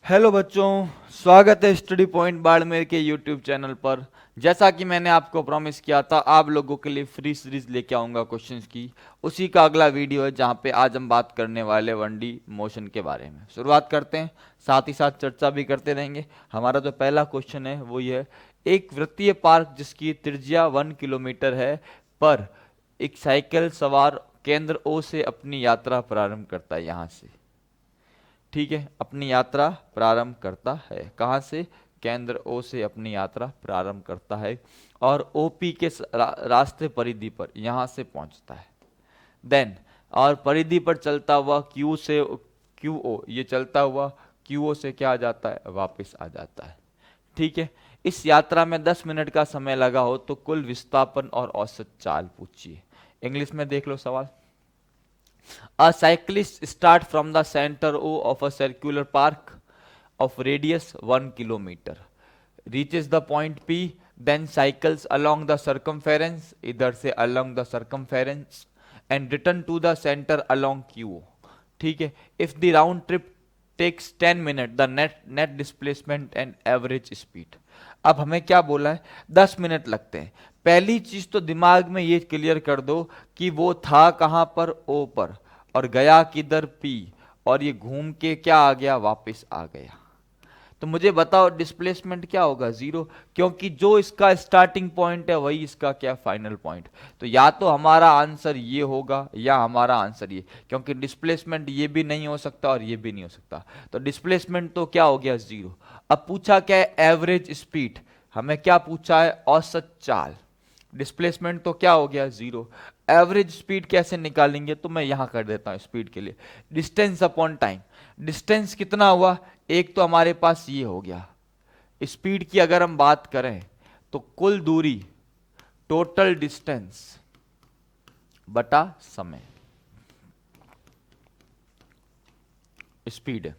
Hello बच्चों, स्वागत है स्टडी पॉइंट बाड़मेर के यूट्यूब चैनल पर। जैसा कि मैंने आपको प्रॉमिस किया था, आप लोगों के लिए फ्री सीरीज लेके आऊँगा क्वेश्चंस की। उसी का अगला वीडियो है जहाँ पे आज हम बात करने वाले 1D मोशन के बारे में। शुरुआत करते हैं, साथ ही साथ चर्चा भी करते रहेंगे। हमारा जो पहला क्वेश्चन है वो ये है, एक वृत्तीय पार्क जिसकी त्रिज्या 1 किलोमीटर है पर एक साइकिल सवार केंद्र ओ से अपनी यात्रा प्रारंभ करता है। यहाँ से, ठीक है, अपनी यात्रा प्रारंभ करता है। कहाँ से? केंद्र ओ से अपनी यात्रा प्रारंभ करता है और ओपी के रास्ते परिधि पर यहाँ से पहुँचता है। देन और परिधि पर चलता हुआ क्यू से क्यू ओ, ये चलता हुआ क्यू ओ से क्या आ जाता है? वापस आ जाता है। ठीक है, इस यात्रा में 10 मिनट का समय लगा हो तो कुल विस्थापन और औसत चाल पूछिए। इंग्लिश में देख लो सवाल। A cyclist start from the center O of a circular park of radius 1 kilometer, reaches the point P, then cycles along the circumference, इधर से along the circumference, and return to the center along QO. ठीक है, if the round trip takes 10 minutes, the net displacement and average speed. अब हमें क्या बोला है? 10 minute लगते हैं। पहली चीज तो दिमाग में ये क्लियर कर दो कि वो था कहां पर? ओ पर, और गया किधर? पी, और ये घूम के क्या आ गया? वापस आ गया। तो मुझे बताओ डिस्प्लेसमेंट क्या होगा? जीरो, क्योंकि जो इसका स्टार्टिंग पॉइंट है वही इसका क्या? Final point. तो या तो हमारा आंसर ये होगा या हमारा आंसर ये, क्योंकि डिस्प्लेसमेंट ये भी नहीं हो सकता और ये भी नहीं हो सकता। तो डिस्प्लेसमेंट तो क्या हो गया? जीरो। अब पूछा क्या है? Average speed. हमें क्या पूछा है? औसत चाल। डिस्प्लेसमेंट तो क्या हो गया? जीरो। एवरेज स्पीड कैसे निकालेंगे? तो मैं यहां कर देता हूं स्पीड के लिए, डिस्टेंस अपॉन टाइम। डिस्टेंस कितना हुआ? एक तो हमारे पास ये हो गया। स्पीड की अगर हम बात करें तो कुल दूरी, टोटल डिस्टेंस बटा समय, speed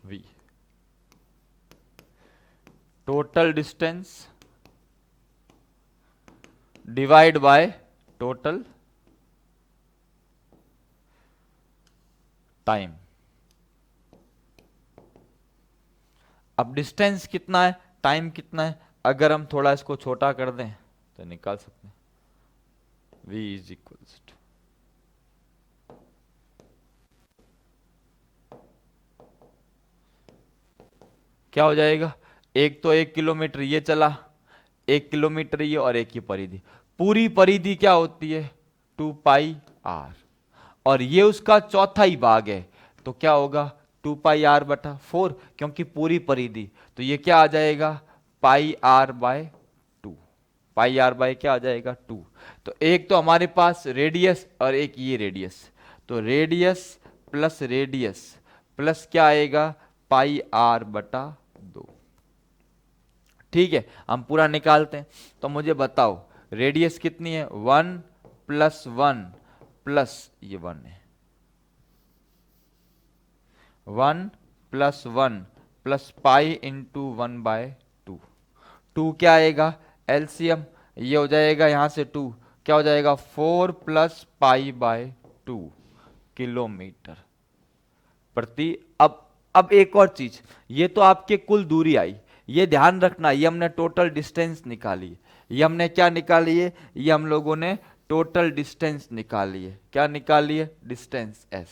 v, total distance divide by total time. अब डिस्टेंस कितना है, टाइम कितना है? अगर हम थोड़ा इसको छोटा कर दें तो निकाल सकते हैं, v इज इक्वल्स टू, क्या हो जाएगा? एक तो 1 किलोमीटर ये चला, 1 किलोमीटर ये, और एक ही परिधि। पूरी परिधि क्या होती है? 2πr, और ये उसका चौथा ही भाग है, तो क्या होगा? 2πr/4, क्योंकि पूरी परिधि। तो ये क्या आ जाएगा? πr/2। पाई आर बाय क्या आ जाएगा? 2। तो एक तो हमारे पास रेडियस और एक ये रेडियस, तो रेडियस प्लस रेडियस प्लस क्या आएगा? πr/2। ठीक है, हम पूरा निकालते हैं। तो मुझे बताओ रेडियस कितनी है? 1 + 1 प्लस ये 1 है, 1 + 1 प्लस पाई इंटू 1/2। 2 क्या आएगा? एलसीएम, ये हो जाएगा यहां से 2, क्या हो जाएगा? 4 + π/2 किलोमीटर प्रति। अब एक और चीज, ये तो आपके कुल दूरी आई, ये ध्यान रखना, ये हमने टोटल डिस्टेंस निकाली है। ये हमने क्या निकाली है? ये हम लोगों ने टोटल डिस्टेंस निकाली है। क्या निकाली है? डिस्टेंस एस,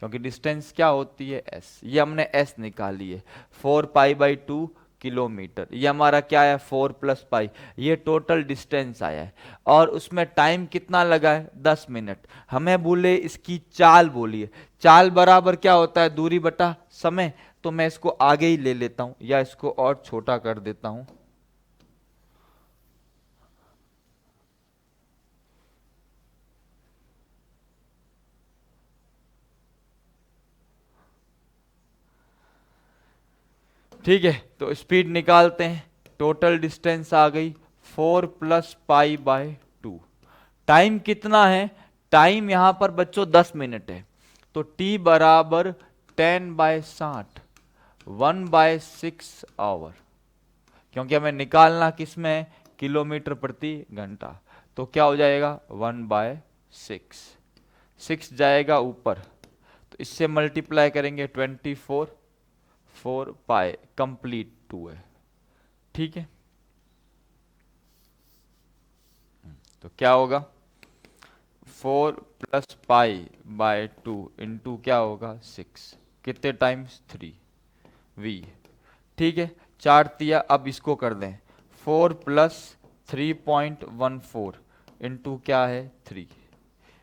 क्योंकि डिस्टेंस क्या होती है? एस। ये हमने एस निकाली है, 4π/2 किलोमीटर। ये हमारा क्या है? 4 + π, ये टोटल डिस्टेंस आया है। और उसमें टाइम कितना लगा है? 10 मिनट। हमें बोले इसकी चाल बोलिए। चाल बराबर क्या होता है? दूरी बटा समय। तो मैं इसको आगे ही ले लेता हूं या इसको और छोटा कर देता हूं। ठीक है, तो स्पीड निकालते हैं। टोटल डिस्टेंस आ गई 4 + π/2। टाइम कितना है? टाइम यहां पर बच्चों 10 मिनट है, तो t बराबर 10/60, 1/6 आवर, क्योंकि हमें निकालना किसमें? किलोमीटर प्रति घंटा। तो क्या हो जाएगा? 1/6, 6 जाएगा ऊपर, तो इससे मल्टीप्लाई करेंगे 24, 4 पाई कंप्लीट 2 है, ठीक है। तो क्या होगा 4 प्लस पाई बाय 2 इंटू क्या होगा 6, कितने टाइम्स 3 v, ठीक है। चार तिया, अब इसको कर दें 4 प्लस 3.14 इंटू क्या है 3,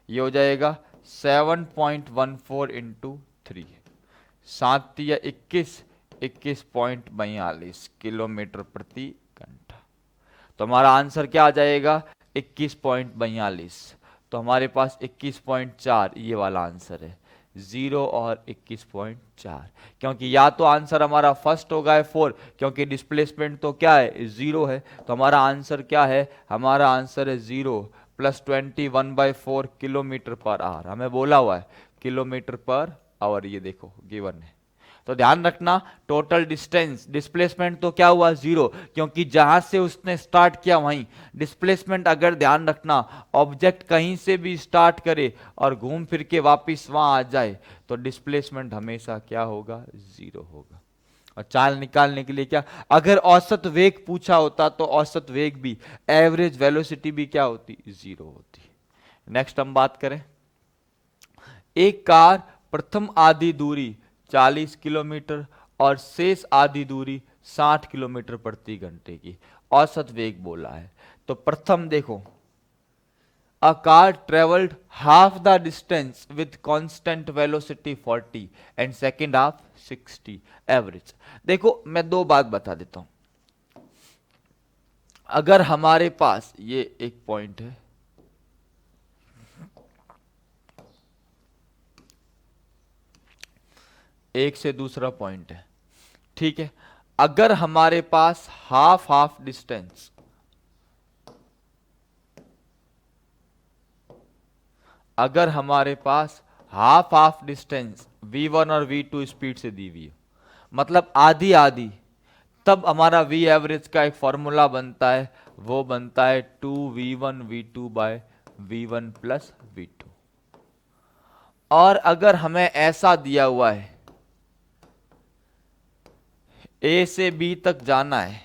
ये हो जाएगा 7.14 इंटू 3, 7 तिया 21, 21.42 किलोमीटर प्रति घंटा। तो हमारा आंसर क्या आ जाएगा 21.42। तो हमारे पास 21.4 ये वाला आंसर है, 0 और 21.4, क्योंकि या तो आंसर हमारा फर्स्ट होगा है 4, क्योंकि डिस्प्लेसमेंट तो क्या है 0 है, तो हमारा आंसर क्या है, हमारा आंसर है 0 प्लस 21/4 किलोमीटर पर आवर, हमें बोला हुआ है किलोमीटर पर आवर, ये देखो गिवन है। तो ध्यान रखना टोटल डिस्टेंस, डिस्प्लेसमेंट तो क्या हुआ 0, क्योंकि जहां से उसने स्टार्ट किया वहीं डिस्प्लेसमेंट। अगर ध्यान रखना ऑब्जेक्ट कहीं से भी स्टार्ट करे और घूम फिर के वापिस वहां आ जाए तो डिस्प्लेसमेंट हमेशा क्या होगा 0 होगा। और चाल निकालने के लिए क्या, अगर औसत वेग पूछा होता तो औसत वेग भी, एवरेज वेलोसिटी भी क्या होती 0 होती। नेक्स्ट हम बात करें, एक कार प्रथम आधी दूरी 40 किलोमीटर और शेष आधी दूरी 60 किलोमीटर प्रति घंटे की औसत वेग बोला है। तो प्रथम देखो, a car travelled half the distance with constant velocity 40 and second half 60 average. देखो मैं दो बात बता देता हूं, अगर हमारे पास ये एक पॉइंट है, एक से दूसरा पॉइंट है, ठीक है। अगर हमारे पास हाफ हाफ डिस्टेंस, अगर हमारे पास हाफ हाफ डिस्टेंस v1 और v2 स्पीड से दी हुई है, मतलब आधी आधी, तब हमारा v एवरेज का एक फॉर्मूला बनता है, वो बनता है 2v1 v2 bye v1 plus v2। और अगर हमें ऐसा दिया हुआ है ए से बी तक जाना है,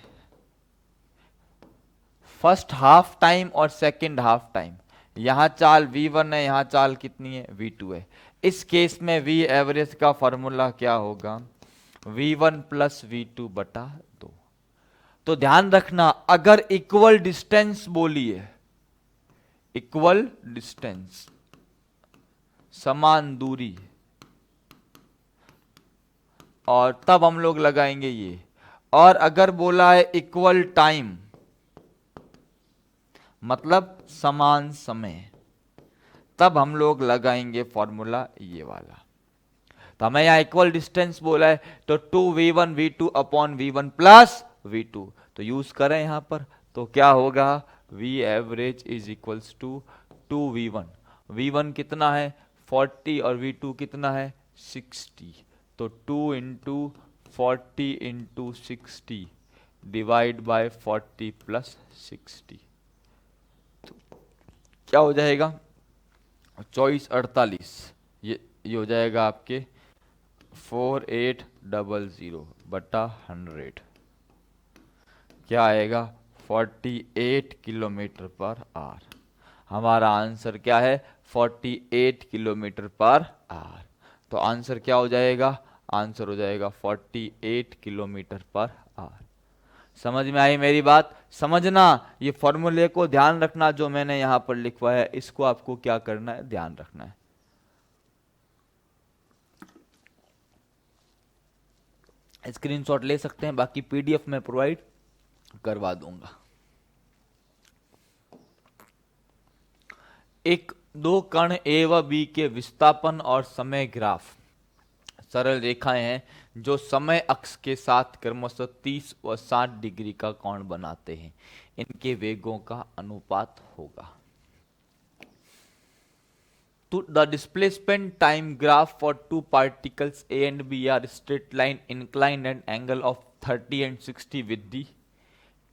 फर्स्ट हाफ टाइम और सेकंड हाफ टाइम, यहां चाल v1 है, यहां चाल कितनी है v2 है, इस केस में v एवरेज का फॉर्मूला क्या होगा v1 प्लस v2 बटा 2। तो ध्यान रखना अगर इक्वल डिस्टेंस बोली है, इक्वल डिस्टेंस समान दूरी, और तब हम लोग लगाएंगे ये, और अगर बोला है इक्वल टाइम मतलब समान समय, तब हम लोग लगाएंगे फॉर्मूला ये वाला। तो हमें यहां इक्वल डिस्टेंस बोला है तो 2v1 v2 upon v1 plus v2, तो यूज करें यहां पर, तो क्या होगा v average is equals to 2v1, v1 कितना है 40 और v2 कितना है 60, तो 2 into 40 into 60 divide by 40 plus 60, तो क्या हो जाएगा 2448, ये हो जाएगा आपके 4800 बटा 100, क्या आएगा 48 किलोमीटर पर आवर। हमारा आंसर क्या है 48 किलोमीटर पर आवर। तो आंसर क्या हो जाएगा, आंसर हो जाएगा 48 किलोमीटर पर आवर। समझ में आई मेरी बात, समझना ये फॉर्मूले को ध्यान रखना, जो मैंने यहां पर लिखवाया है इसको आपको क्या करना है ध्यान रखना है। स्क्रीनशॉट ले सकते हैं, बाकी पीडीएफ में प्रोवाइड करवा दूंगा। एक दो कण ए व बी के विस्थापन और समय ग्राफ सरल रेखाएं हैं जो समय अक्ष के साथ क्रमशः 30 व 60 डिग्री का कोण बनाते हैं, इनके वेगों का अनुपात होगा। The displacement time graph for two particles A and B are straight line inclined at angle of 30 and 60 with the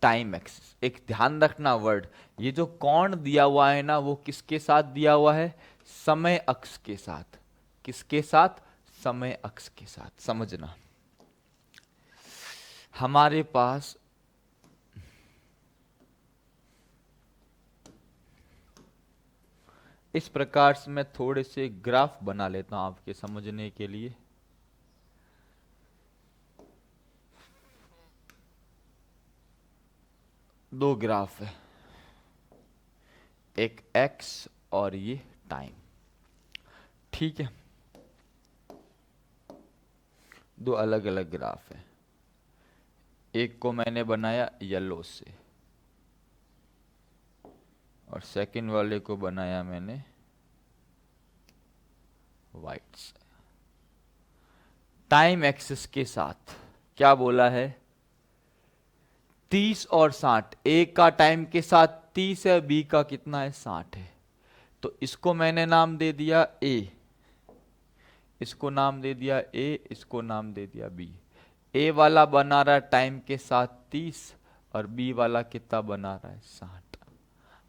time axis. एक ध्यान रखना वर्ड, ये जो कोण दिया हुआ है ना वो किसके साथ दिया हुआ है समय अक्ष के साथ, किसके साथ? समय अक्ष के साथ। समझना, हमारे पास इस प्रकार से मैं थोड़े से ग्राफ बना लेता हूं आपके समझने के लिए। दो ग्राफ है, एक एक्स और ये टाइम, ठीक है। दो अलग अलग ग्राफ है, एक को मैंने बनाया येलो से और सेकंड वाले को बनाया मैंने वाइट से। टाइम एक्सिस के साथ क्या बोला है? 30 और 60। ए का टाइम के साथ 30 है, बी का कितना है? 60 है। तो इसको मैंने नाम दे दिया ए, इसको नाम दे दिया ए, इसको नाम दे दिया बी। ए वाला बना रहा है टाइम के साथ 30 और बी वाला कितना बना रहा है? 60।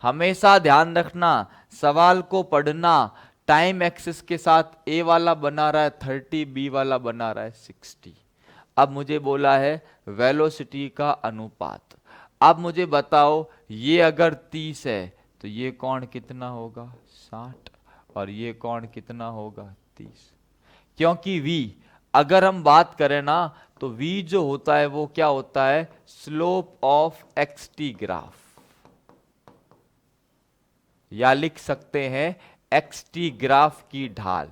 हमेशा ध्यान रखना, सवाल को पढ़ना, टाइम एक्सिस के साथ ए वाला बना रहा है 30, बी वाला बना रहा है 60। अब मुझे बोला है वेलोसिटी का अनुपात। अब मुझे बताओ, ये अगर 30 है तो ये कोण कितना होगा? 60। और ये कोण कितना होगा? 30। क्योंकि v, अगर हम बात करें ना तो v जो होता है वो क्या होता है? स्लोप ऑफ xt ग्राफ, या लिख सकते हैं xt ग्राफ की ढाल।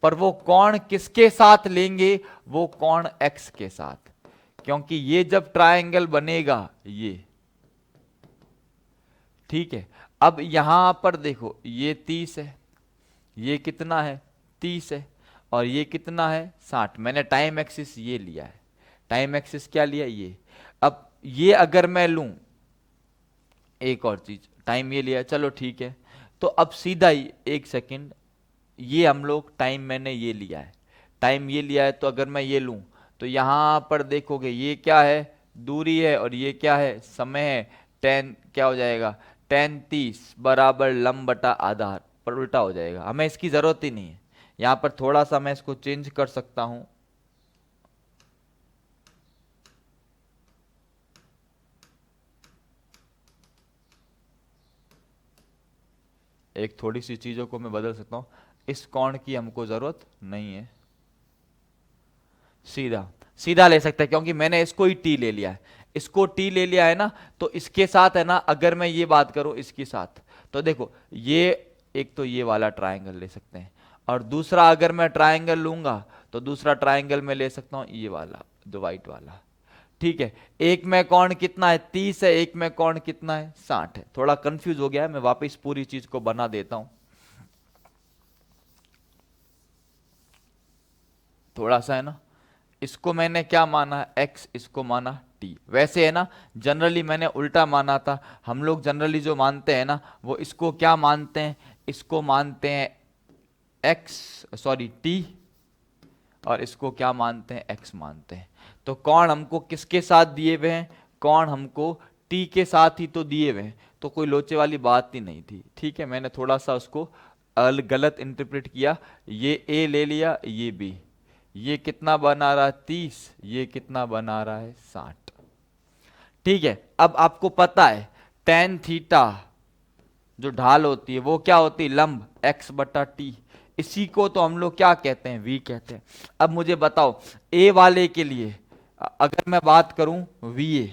पर वो कोण किसके साथ लेंगे? वो कोण x के साथ, क्योंकि ये जब ट्रायंगल बनेगा ये, ठीक है। अब यहां पर देखो, ये 30 है, ये कितना है? 30 है, और ये कितना है? 60। मैंने टाइम एक्सिस ये लिया है, टाइम एक्सिस क्या लिया? ये। अब ये अगर मैं लूं, एक और चीज, टाइम ये लिया, चलो ठीक है। तो अब सीधा ही, एक सेकंड, ये हम लोग टाइम मैंने ये लिया है, टाइम ये लिया है, तो अगर मैं ये लूं तो यहां पर देखोगे ये क्या है? दूरी है, और ये क्या है? समय है। 10 क्या हो जाएगा? 10 30 बराबर लंब बटा आधार, पर उल्टा हो जाएगा, हमें इसकी जरूरत ही नहीं है। यहां पर थोड़ा सा मैं इसको चेंज कर सकता हूं, एक थोड़ी सी चीजों को मैं बदल सकता हूं। इस कोण की हमको जरूरत नहीं है, सीधा सीधा ले सकते हैं, क्योंकि मैंने इसको ही टी ले लिया है, इसको टी ले लिया है ना। तो इसके साथ है ना, अगर मैं ये बात करूं इसके साथ, तो देखो ये, एक तो ये वाला ट्रायंगल ले सकते हैं, और दूसरा अगर मैं ट्रायंगल लूंगा तो दूसरा ट्रायंगल में ले सकता हूं ये वाला, जो व्हाइट वाला, ठीक है। एक में कोण कितना है? 30 है, एक में कोण कितना है? 60 है। थोड़ा कंफ्यूज हो गया है, मैं वापस पूरी चीज को बना देता हूं, थोड़ा सा है ना। इसको मैंने क्या माना? x, इसको माना t। वैसे है ना, जनरली मैंने उल्टा माना था। हम लोग जनरली जो मानते हैं ना, वो इसको क्या मानते हैं? इसको मानते हैं x, सॉरी t, और इसको क्या मानते हैं? x मानते हैं। तो कोण हमको किसके साथ दिए हुए हैं? कोण हमको t के साथ ही तो दिए हुए हैं, तो कोई लोचे वाली बात ही नहीं थी, ठीक है। मैंने थोड़ा सा उसको गलत इंटरप्रेट किया, ये a ले लिया, ये b। ये कितना बना रहा है? 30। ये कितना बना रहा है? 60। ठीक है। अब आपको पता है tan थीटा जो ढाल होती है वो क्या होती है? लंब x बटा टी। इसी को तो हम लोग क्या कहते हैं? v कहते हैं। अब मुझे बताओ, a वाले के लिए अगर मैं बात करूं va,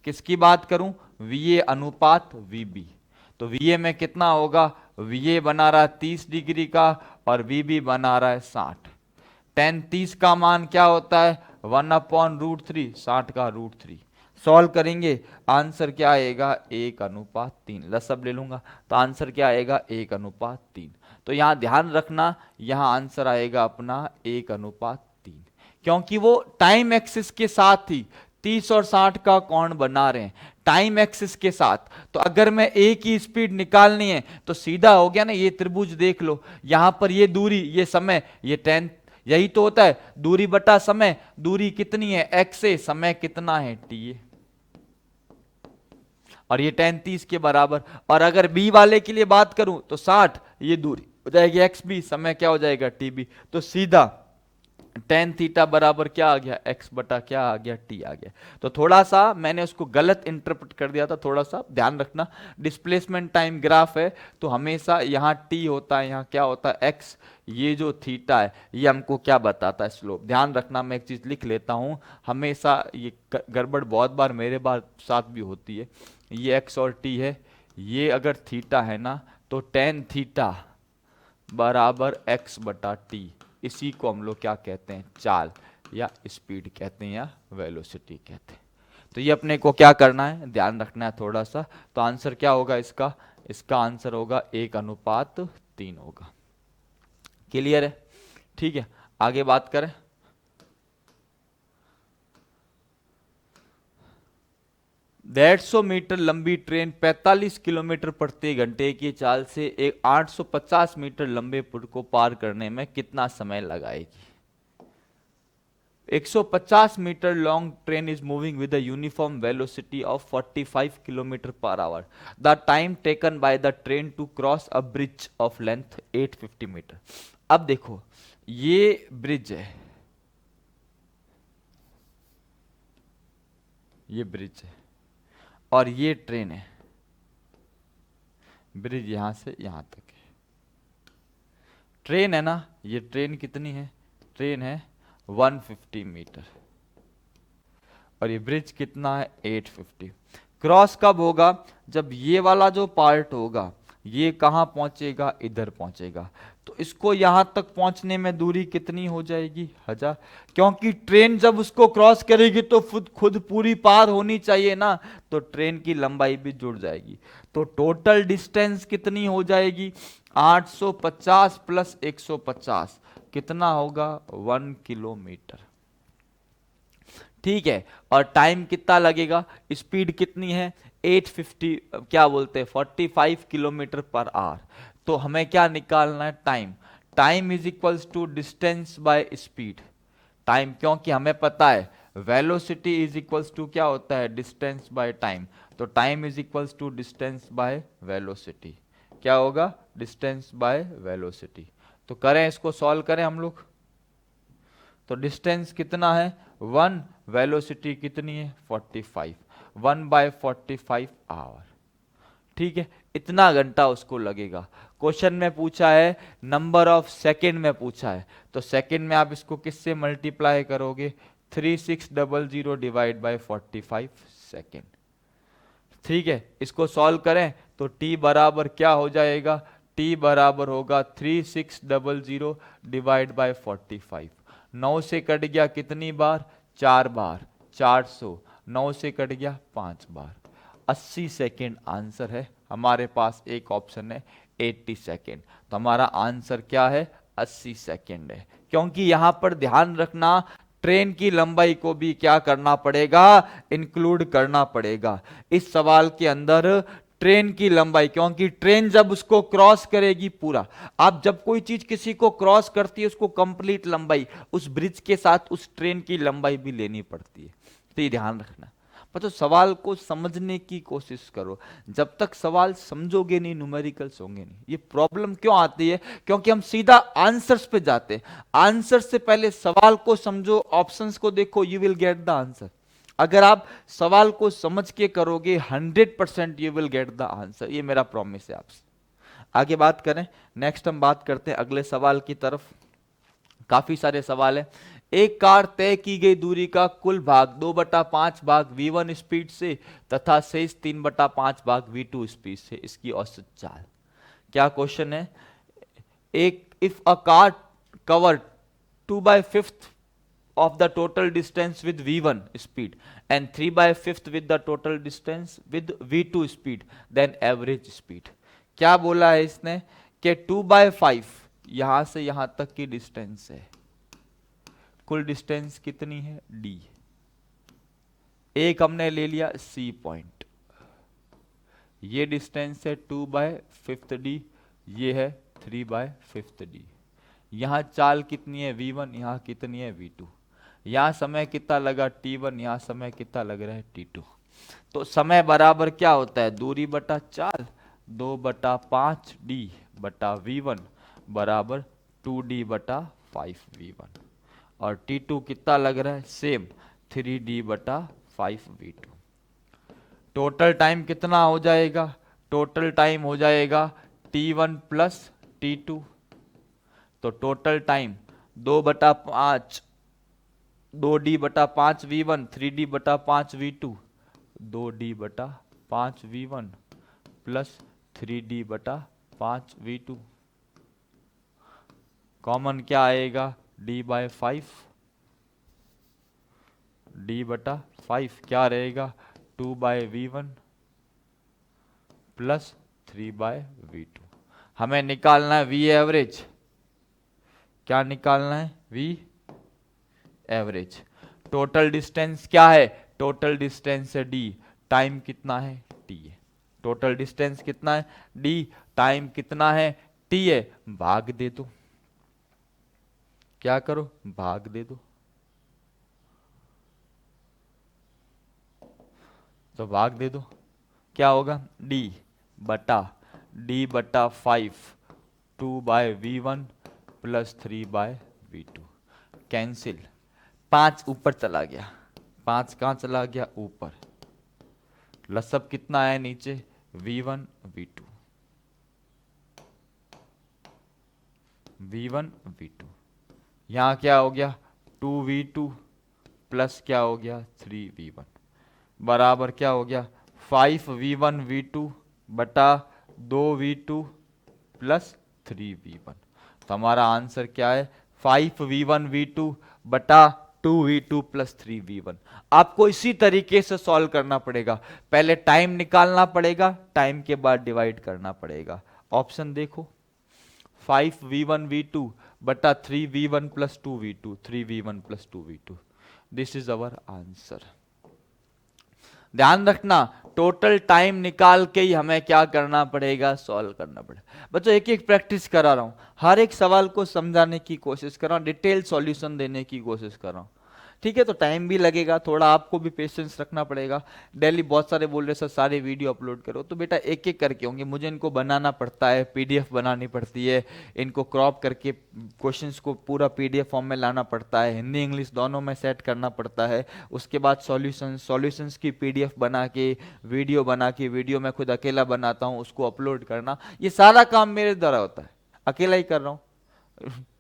किसकी बात करूं? va अनुपात vb। तो va में कितना होगा? va बना रहा है 30 डिग्री का, और vb बना रहा है 60। tan 30 का मान क्या होता है? 1/√3, 60 का √3। सॉल्व करेंगे, आंसर क्या आएगा? 1/3। लसब ले लूंगा तो आंसर क्या आएगा? 1/3। तो यहां ध्यान रखना, यहां आंसर आएगा अपना 1/3, क्योंकि वो टाइम एक्सिस के साथ ही 30 और 60 का कोण बना रहे हैं, टाइम एक्सिस के साथ। तो अगर मैं ए की स्पीड निकालनी है तो सीधा हो गया ना, ये त्रिभुज देख लो, यहां पर ये दूरी, ये समय, ये tan, यही तो होता है दूरी बटा समय। दूरी कितनी है? x से, समय कितना है? t, और ये tan 30 के बराबर। और अगर b वाले के लिए बात करूं तो 60, ये दूरी हो जाएगी एक्स बी, समय क्या हो जाएगा टी बी। तो सीधा टेन थीटा बराबर क्या आ गया, एक्स बटा क्या आ गया, टी आ गया। तो थोड़ा सा मैंने उसको गलत इंटरप्रेट कर दिया था, थोड़ा सा ध्यान रखना। डिस्प्लेसमेंट टाइम ग्राफ है तो हमेशा यहाँ टी होता है, यहाँ क्या होता है एक्स। ये जो थीटा है ये हमको क्या बताता है, स्लोप। ध्यान रखना, मैं एक चीज लिख लेता हूँ, हमेशा ये गड़बड़ बहुत बार मेरे साथ भी होती है। ये एक्स और टी है, ये अगर थीटा है ना तो टेन थीटा बराबर एक्स बटा टी, इसी को हम लोग क्या कहते हैं, चाल या स्पीड कहते हैं या वेलोसिटी कहते हैं। तो ये अपने को क्या करना है, ध्यान रखना है थोड़ा सा। तो आंसर क्या होगा इसका, इसका आंसर होगा 1:3 होगा। क्लियर है, ठीक है। आगे बात करें, 150 मीटर लंबी ट्रेन 45 किलोमीटर प्रति घंटे की चाल से एक 850 मीटर लंबे पुल को पार करने में कितना समय लगाएगी। 150 metre long train is moving with a uniform velocity of 45 kilometre per hour. The time taken by the train to cross a bridge of length 850 metre. अब देखो ये ब्रिज है, ये ब्रिज है और ये ट्रेन है। ब्रिज यहां से यहां तक है, ट्रेन है ना, ये ट्रेन कितनी है, ट्रेन है 150 मीटर और ये ब्रिज कितना है 850। क्रॉस कब होगा, जब ये वाला जो पार्ट होगा ये कहां पहुंचेगा, इधर पहुंचेगा। तो इसको यहां तक पहुंचने में दूरी कितनी हो जाएगी, 1000। क्योंकि ट्रेन जब उसको क्रॉस करेगी तो खुद पूरी पार होनी चाहिए ना, तो ट्रेन की लंबाई भी जुड़ जाएगी। तो टोटल डिस्टेंस कितनी हो जाएगी, 850 प्लस 150 कितना होगा, 1 किलोमीटर। ठीक है, और टाइम कितना लगेगा, स्पीड कितनी है 850, क्या बोलते हैं 45 किलोमीटर पर आवर। तो हमें क्या निकालना है, time. Time is equals to distance by speed. Time, क्योंकि हमें पता है वेलोसिटी इज इक्वल्स टू क्या होता है, डिस्टेंस बाय टाइम। तो time is equals to distance by velocity. क्या होगा, डिस्टेंस बाय वेलोसिटी। तो करें इसको, सॉल्व करें हम लोग। तो डिस्टेंस कितना है 1, वेलोसिटी कितनी है 45, 1/45 आवर। ठीक है, इतना घंटा उसको लगेगा। क्वेश्चन में पूछा है नंबर ऑफ सेकेंड में पूछा है, तो सेकेंड में आप इसको किससे मल्टीप्लाई करोगे, 3600 डिवाइड बाय 45 सेकेंड। ठीक है, इसको सॉल्व करें तो t बराबर क्या हो जाएगा, t बराबर होगा 3600 डिवाइड बाय 45। 9 से कट गया कितनी बार, 4 बार, 400। 9 से कट गया 5 बार, 80 सेकेंड आंसर है। हमारे पास एक ऑप्शन है 80 सेकेंड, तो हमारा आंसर क्या है, 80 सेकेंड है। क्योंकि यहां पर ध्यान रखना, ट्रेन की लंबाई को भी क्या करना पड़ेगा, इंक्लूड करना पड़ेगा इस सवाल के अंदर। ट्रेन की लंबाई, क्योंकि ट्रेन जब उसको क्रॉस करेगी पूरा, आप जब कोई चीज किसी को क्रॉस करती है उसको कंप्लीट लंबाई, उस ब्रिज के साथ उस ट्रेन की लंबाई भी लेनी पड़ती है। तो ये ध्यान रखना। पर तो सवाल को समझने की कोशिश करो, जब तक सवाल समझोगे नहीं न्यूमेरिकल्स होंगे नहीं। ये प्रॉब्लम क्यों आती है, क्योंकि हम सीधा आंसर्स पे जाते हैं। आंसर से पहले सवाल को समझो, ऑप्शंस को देखो, you will get the answer. अगर आप सवाल को समझ के करोगे 100% you will get the answer, ये मेरा प्रॉमिस है आपसे। आगे बात करें, नेक्स्ट हम बात करते हैं अगले सवाल की तरफ। काफी सारे सवाल है। एक कार तय की गई दूरी का कुल भाग 2/5 भाग v1 स्पीड से तथा शेष 3/5 भाग v2 स्पीड से, इसकी औसत चाल। क्या क्वेश्चन है, एक if a car cover 2/5 of the total distance with v1 speed and 3/5 with the total distance with v2 speed, then average speed। क्या बोला है इसने कि 2/5 यहां से यहां तक की डिस्टेंस है, कुल डिस्टेंस कितनी है d। एक हमने ले लिया c पॉइंट, ये डिस्टेंस है 2/5 d, ये है 3/5 d। यहां चाल कितनी है v1, यहां कितनी है v2। यहां समय कितना लगा t1, यहां समय कितना लग रहा है t2। तो समय बराबर क्या होता है, दूरी बटा चाल, 2/5 d बटा v1 बराबर 2D/5V1 और T2 कितना लग रहा है, सेम 3D/5V2। टोटल टाइम कितना हो जाएगा, टोटल टाइम हो जाएगा T1 प्लस T2। तो total time 2/5, 2D/5V1, 3D/5V2, 2D/5V1 plus 3D/5V2। Common क्या आएगा, D/5, D/5 क्या रहेगा 2/V1 प्लस 3/V2। हमें निकालना है V एवरेज। क्या निकालना है, V एवरेज। टोटल डिस्टेंस क्या है, टोटल डिस्टेंस है D, टाइम कितना है T है। टोटल डिस्टेंस कितना है D, टाइम कितना है T है। भाग दे दो, क्या करो, भाग दे दो। तो भाग दे दो, क्या होगा D/5 2/V1 plus 3/V2। Cancel, 5 ऊपर चला गया, 5 कहाँ चला गया, ऊपर। लसब कितना है नीचे, V1 V2, V1 V2। यहां क्या हो गया 2V2 प्लस क्या हो गया 3V1 बराबर क्या हो गया 5V1 V2 बटा 2V2 प्लस 3V1। तो हमारा आंसर क्या है 5V1 V2 बटा 2V2 प्लस 3V1। आपको इसी तरीके से सॉल्व करना पड़ेगा, पहले टाइम निकालना पड़ेगा, टाइम के बाद डिवाइड करना पड़ेगा। ऑप्शन देखो 5V1 V2 बटा 3V1 plus 2V2, 3V1 plus 2V2। This is our answer. ध्यान रखना टोटल टाइम निकाल के ही हमें क्या करना पड़ेगा, सॉल्व करना पड़ेगा। बच्चों एक एक प्रैक्टिस करा रहा हूं, हर एक सवाल को समझाने की कोशिश कर रहा हूं, डिटेल सॉल्यूशन देने की कोशिश कर रहा हूं। ठीक है, तो टाइम भी लगेगा, थोड़ा आपको भी पेशेंस रखना पड़ेगा। डेली बहुत सारे बोल रहे सर सारे वीडियो अपलोड करो, तो बेटा एक एक करके होंगे, मुझे इनको बनाना पड़ता है, पीडीएफ बनानी पड़ती है, इनको क्रॉप करके क्वेश्चंस को पूरा पीडीएफ फॉर्म में लाना पड़ता है, हिंदी इंग्लिश दोनों में सेट करना पड़ता है। उसके बाद सॉल्यूशंस की पीडीएफ बना के वीडियो मैं खुद अकेला बनाता हूँ, उसको अपलोड करना, ये सारा काम मेरे द्वारा होता है, अकेला ही कर रहा हूँ।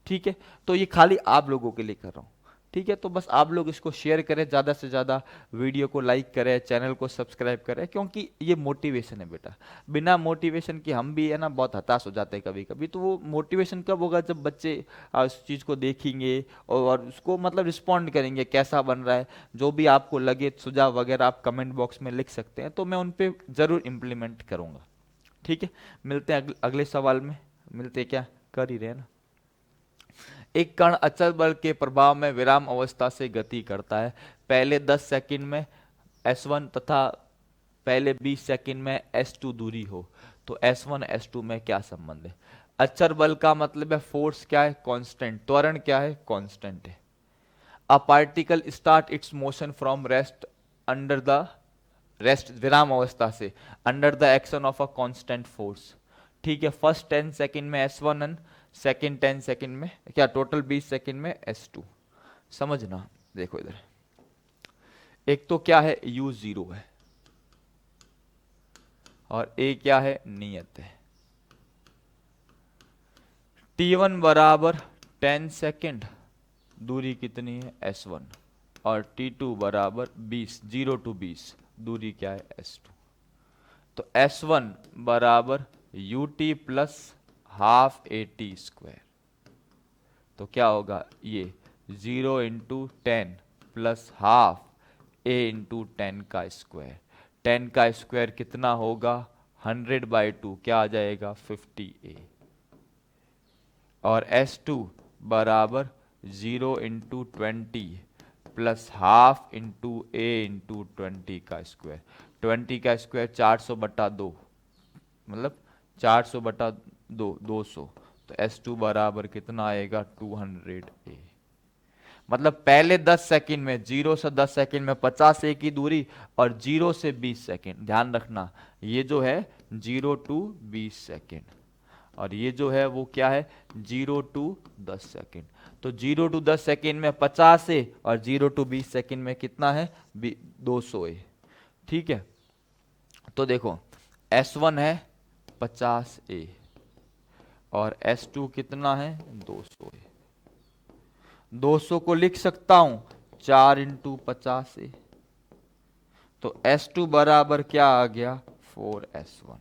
ठीक है, तो ये खाली आप लोगों के लिए कर रहा हूँ। ठीक है, तो बस आप लोग इसको शेयर करें, ज़्यादा से ज़्यादा वीडियो को लाइक करें, चैनल को सब्सक्राइब करें, क्योंकि ये मोटिवेशन है बेटा। बिना मोटिवेशन के हम भी है ना बहुत हताश हो जाते हैं कभी कभी। तो वो मोटिवेशन कब होगा, जब बच्चे उस चीज़ को देखेंगे और उसको मतलब रिस्पॉन्ड करेंगे कैसा बन रहा है। जो भी आपको लगे सुझाव वगैरह आप कमेंट बॉक्स में लिख सकते हैं, तो मैं उन पर ज़रूर इम्प्लीमेंट करूँगा। ठीक है, मिलते हैं अगले सवाल में, मिलते हैं, क्या कर ही रहे हैं ना। एक कण अचल बल के प्रभाव में विराम अवस्था से गति करता है, पहले 10 सेकंड में S1 तथा पहले 20 सेकंड में S2 दूरी हो, तो S1 S2 में क्या संबंध है। अचल बल का मतलब है फोर्स क्या है, कांस्टेंट, त्वरण क्या है, कांस्टेंट है। A particle start it's motion from rest under the rest, विराम अवस्था से, under the action of a constant force. ठीक है, फर्स्ट 10 सेकंड में S1 एंड सेकेंड 10 सेकंड में क्या, टोटल 20 सेकंड में S2। समझना, देखो इधर एक तो क्या है U0 है और A क्या है, नियत है। T1 बराबर 10 सेकंड, दूरी कितनी है S1, और T2 बराबर 20, 0 to 20, दूरी क्या है S2। तो S1 बराबर UT plus half AT square, तो क्या होगा ये 0 into 10 plus half A into 10 का स्क्वायर। 10 का स्क्वायर कितना होगा 100/2, क्या आ जाएगा 50A। और S2 बराबर 0 into 20 plus half into A into 20 का स्क्वायर। 20 का स्क्वायर 400/2, मतलब 400/2 200, तो S2 बराबर कितना आएगा 200A। मतलब पहले 10 सेकंड में 0 से 10 सेकंड में 50A की दूरी, और 0 से 20 सेकंड, ध्यान रखना ये जो है 0 to 20 सेकंड, और ये जो है वो क्या है 0 to 10 सेकेंड। तो 0 to 10 सेकेंड में 50 है और 0 to 20 सेकेंड में कितना है 200 है। ठीक है, तो देखो S1 है 50A और S2 कितना है 200 है। 200 को लिख सकता हूं 4 इंटू 50A, तो S2 बराबर क्या आ गया 4S1।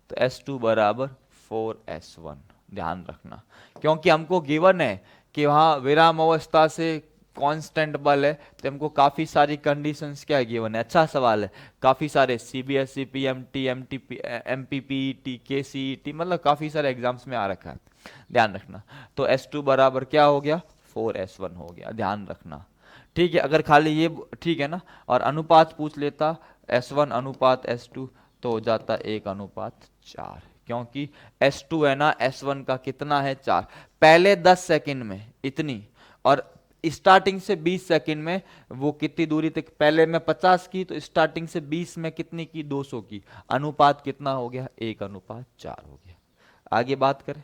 तो S2 बराबर 4S1, ध्यान रखना, क्योंकि हमको गिवन है कि वहां विराम अवस्था से कांस्टेंट बल है, तो हमको काफी सारी कंडीशंस क्या गिवन है। अच्छा सवाल है, काफी सारे CBSE PMT MTP MPPET KCET मतलब काफी सारे एग्जाम्स में आ रखा है, ध्यान रखना। तो S2 बराबर क्या हो गया 4S1 हो गया, ध्यान रखना। ठीक है, अगर खाली ये ठीक है ना, और अनुपात पूछ लेता S1 अनुपात S2 तो हो जाता 1:4, क्योंकि S2 है ना S1 का कितना है 4। पहले 10 सेकंड में इतनी, और स्टार्टिंग से 20 सेकंड में वो कितनी दूरी तक, पहले में 50 की तो स्टार्टिंग से 20 में कितनी की 200 की। अनुपात कितना हो गया 1:4 हो गया। आगे बात करें,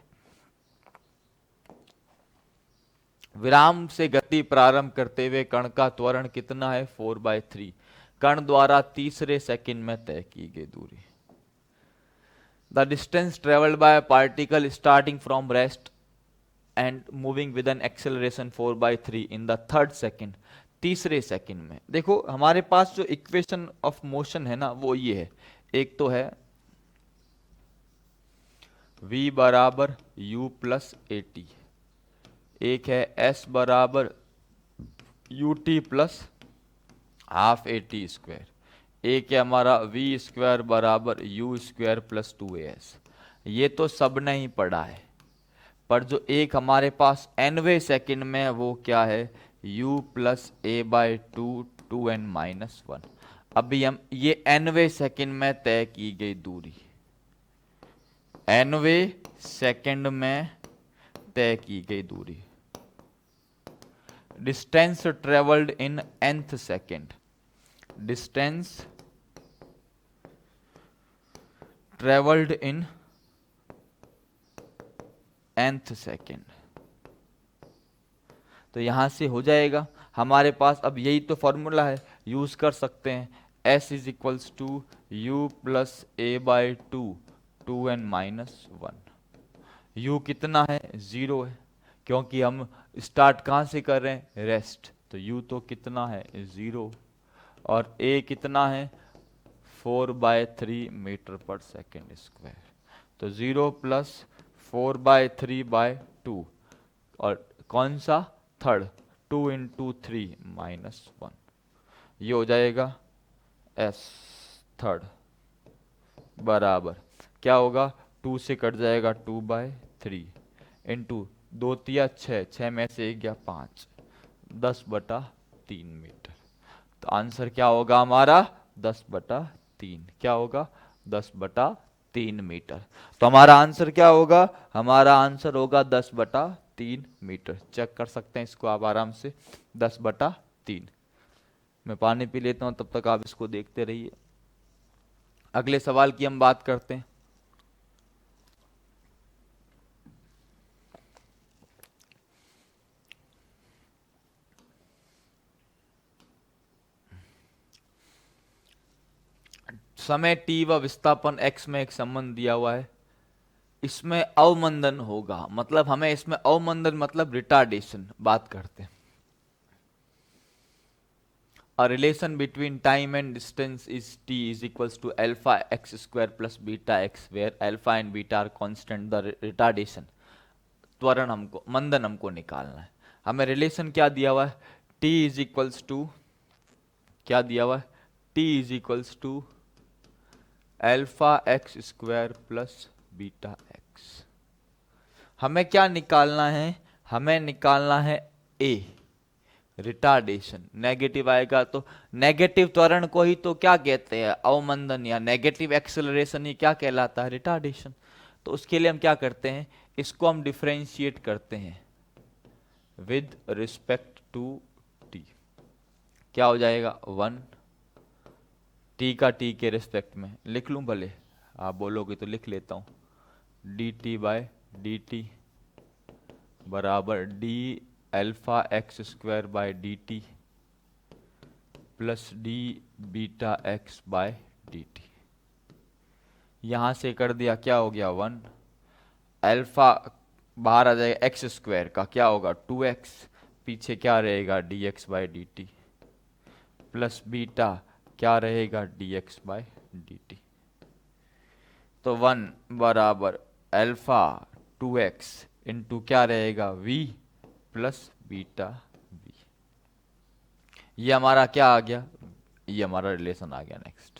विराम से गति प्रारंभ करते हुए कण का त्वरण कितना है 4/3, कण द्वारा तीसरे सेकंड में तय की गई दूरी। The distance travelled by particle starting from rest and moving with an acceleration 4/3 in the third second, तीसरे सेकंड में। देखो हमारे पास जो इक्वेशन ऑफ मोशन है ना वो ये है, एक तो है v बराबर u प्लस AT, एक है s बराबर ut plus half AT square, एक है हमारा v स्क्वायर बराबर u स्क्वायर प्लस 2as। ये तो सब ने ही पढ़ा है, पर जो एक हमारे पास nवे सेकंड में है वो क्या है u प्लस a/2 2n-1। अभी हम ये nवे सेकंड में तय की गई दूरी, nवे सेकंड में तय की गई दूरी, distance travelled in nth second, distance travelled in nth second. तो यहां से हो जाएगा हमारे पास, अब यही तो फॉर्मूला है, यूज कर सकते हैं। S is equals to u plus a/2 2n-1। u कितना है 0 है, क्योंकि हम स्टार्ट कहां से कर रहे हैं रेस्ट, तो u तो कितना है 0, और a कितना है 4/3 मीटर पर सेकेंड स्क्वायर। तो 0 प्लस 4/3/2, और कौन सा थर्ड 2 इंटू 3-1, ये हो जाएगा s थर्ड बराबर क्या होगा 2 से कट जाएगा 2/3 इंटू 2 तिया 6, 6 में से 1 गया 5, 10/3 मीटर। तो आंसर क्या होगा हमारा 10/3, क्या होगा 10/3 मीटर। तो हमारा आंसर क्या होगा, हमारा आंसर होगा 10/3 मीटर। चेक कर सकते हैं इसको आप आराम से, 10/3। मैं पानी पी लेता हूं, तब तक आप इसको देखते रहिए। अगले सवाल की हम बात करते हैं। समय t व विस्थापन x में एक संबंध दिया हुआ है, इसमें अवमंदन होगा, मतलब हमें इसमें अवमंदन मतलब रिटार्डेशन बात करते हैं। A relation between time and distance is t is equals to alpha x square plus beta x, where alpha and beta are constant. The retardation त्वरण हमको, मंदन हमको निकालना है। हमें रिलेशन क्या दिया हुआ है, t इज इक्वल्स टू क्या दिया हुआ है, t is equals to alpha x square plus beta x. हमें क्या निकालना है, हमें निकालना है a रिटार्डेशन। नेगेटिव आएगा तो नेगेटिव त्वरण को ही तो क्या कहते हैं अवमंदन, या नेगेटिव एक्सेलरेशन ही क्या कहलाता है रिटार्डेशन। तो उसके लिए हम क्या करते हैं, इसको हम डिफरेंशिएट करते हैं विद रिस्पेक्ट टू t। क्या हो जाएगा 1, t का t के रिस्पेक्ट में लिख लूं, भले आप बोलोगे तो लिख लेता हूं, D T by D T बराबर D alpha x square by D T plus D beta X by D T. यहां से कर दिया, क्या हो गया 1, अल्फा बाहर आ जाएगा एक्स स्क्वायर का, क्या होगा 2x, पीछे क्या रहेगा D x by D T plus beta क्या रहेगा D x by D T. तो 1 बराबर अल्फा 2x इंटू क्या रहेगा v प्लस बीटा v। ये हमारा क्या आ गया, ये हमारा रिलेशन आ गया। नेक्स्ट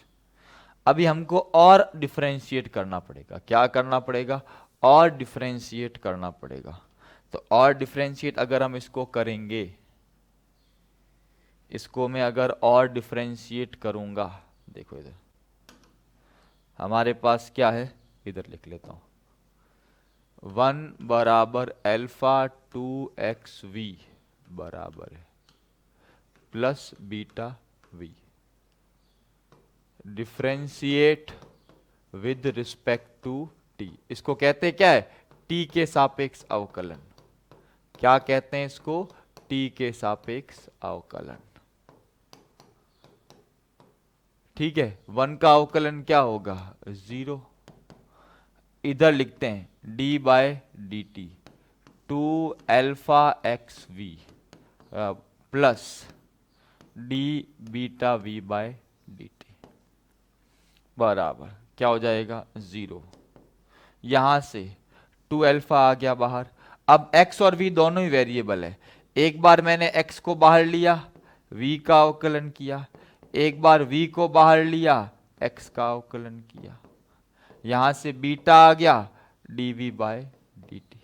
अभी हमको और डिफरेंशिएट करना पड़ेगा, क्या करना पड़ेगा, और डिफरेंशिएट करना पड़ेगा। तो और डिफरेंशिएट अगर हम इसको करेंगे, इसको मैं अगर और डिफरेंशिएट करूंगा, देखो इधर हमारे पास क्या है, इधर लिख लेता हूं 1 बराबर अल्फा 2xv बराबर है plus beta v। Differentiate with respect to t, इसको कहते हैं क्या है, टी के सापेक्ष अवकलन। क्या कहते हैं इसको, टी के सापेक्ष अवकलन। ठीक है, 1 का अवकलन क्या होगा 0। इधर लिखते हैं d by D t 2 alpha x v plus D beta v by D T बराबर क्या हो जाएगा 0। यहां से 2 अल्फा आ गया बाहर। अब x और v दोनों ही वेरिएबल है। एक बार मैंने x को बाहर लिया, v का अवकलन किया, एक बार v को बाहर लिया, x का अवकलन किया। यहां से बीटा आ गया dv बाय dt।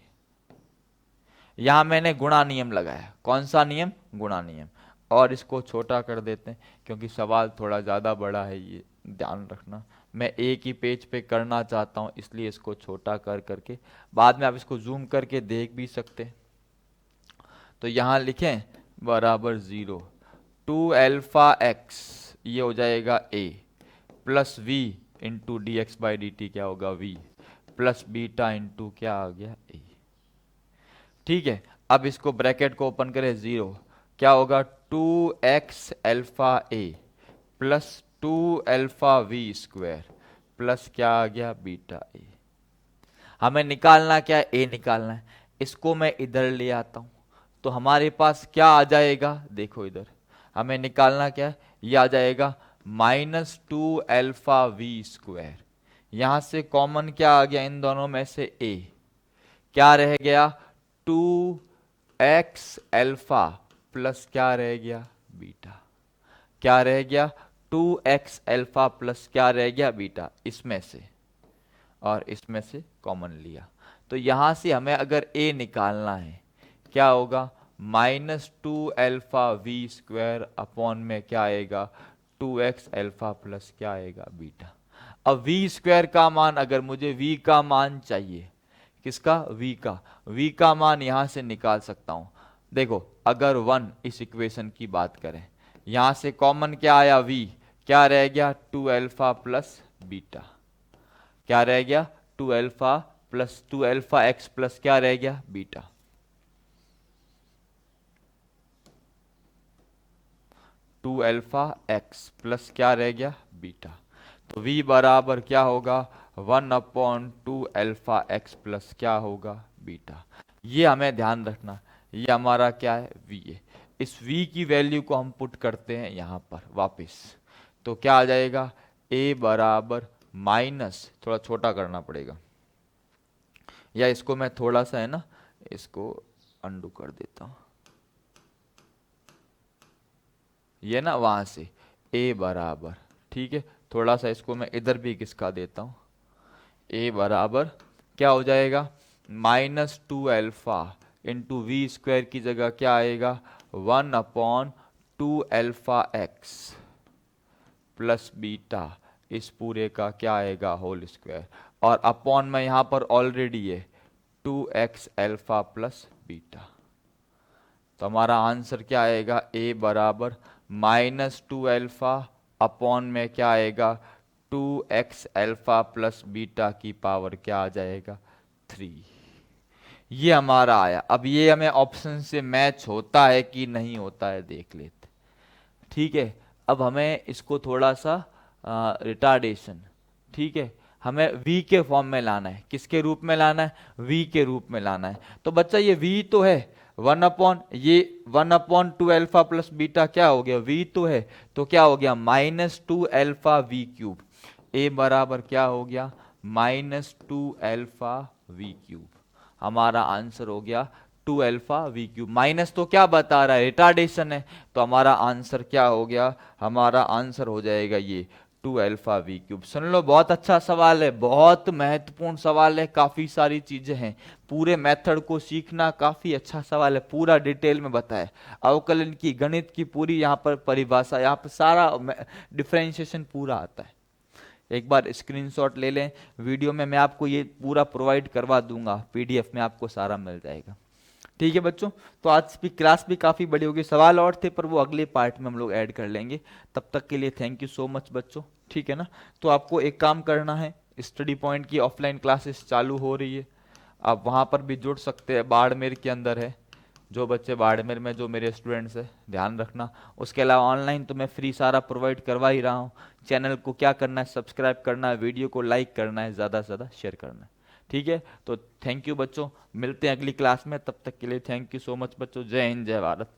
यहां मैंने गुणा नियम लगाया। कौन सा नियम, गुणा नियम। और इसको छोटा कर देते हैं क्योंकि सवाल थोड़ा ज्यादा बड़ा है, ये ध्यान रखना। मैं एक ही पेज पे करना चाहता हूं, इसलिए इसको छोटा कर करके, बाद में आप इसको जूम करके देख भी सकते हैं। तो यहां लिखें बराबर 0 2 अल्फा एक्स, ये हो जाएगा a plus v into D x by D T क्या होगा v प्लस बीटा इंटू क्या आ गया a। ठीक है, अब इसको ब्रैकेट को ओपन करें 0, क्या होगा 2x alpha a plus 2 alpha v square plus क्या आ गया बीटा a। हमें निकालना क्या है, a निकालना है। इसको मैं इधर ले आता हूं तो हमारे पास क्या आ जाएगा, देखो इधर हमें निकालना क्या है, ये आ जाएगा -2 अल्फा वी स्क्वायर। यहां से कॉमन क्या आ गया इन दोनों में से a, क्या रह गया 2x अल्फा प्लस क्या रह गया बीटा, क्या रह गया 2x अल्फा प्लस क्या रह गया बीटा, इसमें से और इसमें से कॉमन लिया। तो यहां से हमें अगर a निकालना है, क्या होगा -2 अल्फा वी स्क्वायर अपॉन में क्या आएगा 2x अल्फा प्लस क्या आएगा बीटा। अब v स्क्वायर का मान, अगर मुझे v का मान चाहिए, किसका, v का मान यहां से निकाल सकता हूं। देखो अगर 1 इस इक्वेशन की बात करें, यहां से कॉमन क्या आया v, क्या रह गया 2 अल्फा प्लस बीटा, क्या रह गया 2 alpha plus 2 alpha x plus क्या रह गया beta. Two alpha x plus क्या रह गया बीटा। तो v बराबर क्या होगा 1/2 अल्फा एक्स प्लस क्या होगा बीटा। ये हमें ध्यान रखना, ये हमारा क्या है v है। इस v की वैल्यू को हम पुट करते हैं यहां पर वापस, तो क्या आ जाएगा a बराबर माइनस, थोड़ा छोटा करना पड़ेगा, या इसको मैं थोड़ा सा है ना इसको अंडू कर देता हूं, ये ना वहां से a बराबर, ठीक है थोड़ा सा इसको मैं इधर भी खिसका देता हूं, a बराबर क्या हो जाएगा -2 अल्फा इंटू वी स्क्वायर की जगह क्या आएगा 1/2 अल्फा एक्स प्लस बीटा, इस पूरे का क्या आएगा होल स्क्वायर, और अपॉन में यहां पर ऑलरेडी है 2x अल्फा प्लस बीटा। तो हमारा आंसर क्या आएगा a बराबर -2 अल्फा अपॉन में क्या आएगा 2x अल्फा प्लस बीटा की पावर क्या आ जाएगा 3। ये हमारा आया। अब ये हमें ऑप्शन से मैच होता है कि नहीं होता है देख लेते। ठीक है, अब हमें इसको थोड़ा सा रिटार्डेशन, ठीक है, हमें v के फॉर्म में लाना है। किसके रूप में लाना है? v के रूप में लाना है। तो बच्चा ये v तो है 1/2 अल्फा प्लस बीटा, क्या हो गया? v तो है, तो क्या हो गया? -2 अल्फा v क्यूब। a बराबर क्या हो गया? -2 अल्फा v क्यूब। हमारा आंसर हो गया 2 अल्फा वी क्यूब। माइनस तो क्या बता रहा है? रिटार्डेशन है। तो हमारा आंसर क्या हो गया? हमारा आंसर हो जाएगा ये 2 अल्फा वी क्यूब। सुन लो, बहुत अच्छा सवाल है, बहुत महत्वपूर्ण सवाल है, काफी सारी चीजें हैं। पूरे मेथड को सीखना, काफी अच्छा सवाल है, पूरा डिटेल में बताया। अवकलन की, गणित की पूरी यहाँ पर परिभाषा, यहाँ पर सारा डिफरेंशिएशन पूरा आता है। एक बार स्क्रीनशॉट ले लें, वीडियो में मैं आपको ये पूरा प्रोवाइड करवा दूंगा, पीडीएफ में आपको सारा मिल जाएगा। ठीक है बच्चों, तो आज की क्लास भी काफ़ी बड़ी होगी। सवाल और थे पर वो अगले पार्ट में हम लोग ऐड कर लेंगे। तब तक के लिए थैंक यू सो मच बच्चों। ठीक है ना, तो आपको एक काम करना है, स्टडी पॉइंट की ऑफलाइन क्लासेस चालू हो रही है, आप वहाँ पर भी जुड़ सकते हैं। बाड़मेर के अंदर है, जो बच्चे बाड़मेर में, जो मेरे स्टूडेंट्स हैं, ध्यान रखना। उसके अलावा ऑनलाइन तो मैं फ्री सारा प्रोवाइड करवा ही रहा हूँ। चैनल को क्या करना है? सब्सक्राइब करना है, वीडियो को लाइक करना है, ज़्यादा से ज़्यादा शेयर करना है। ठीक है, तो थैंक यू बच्चों, मिलते हैं अगली क्लास में। तब तक के लिए थैंक यू सो मच बच्चों। जय हिंद, जय भारत।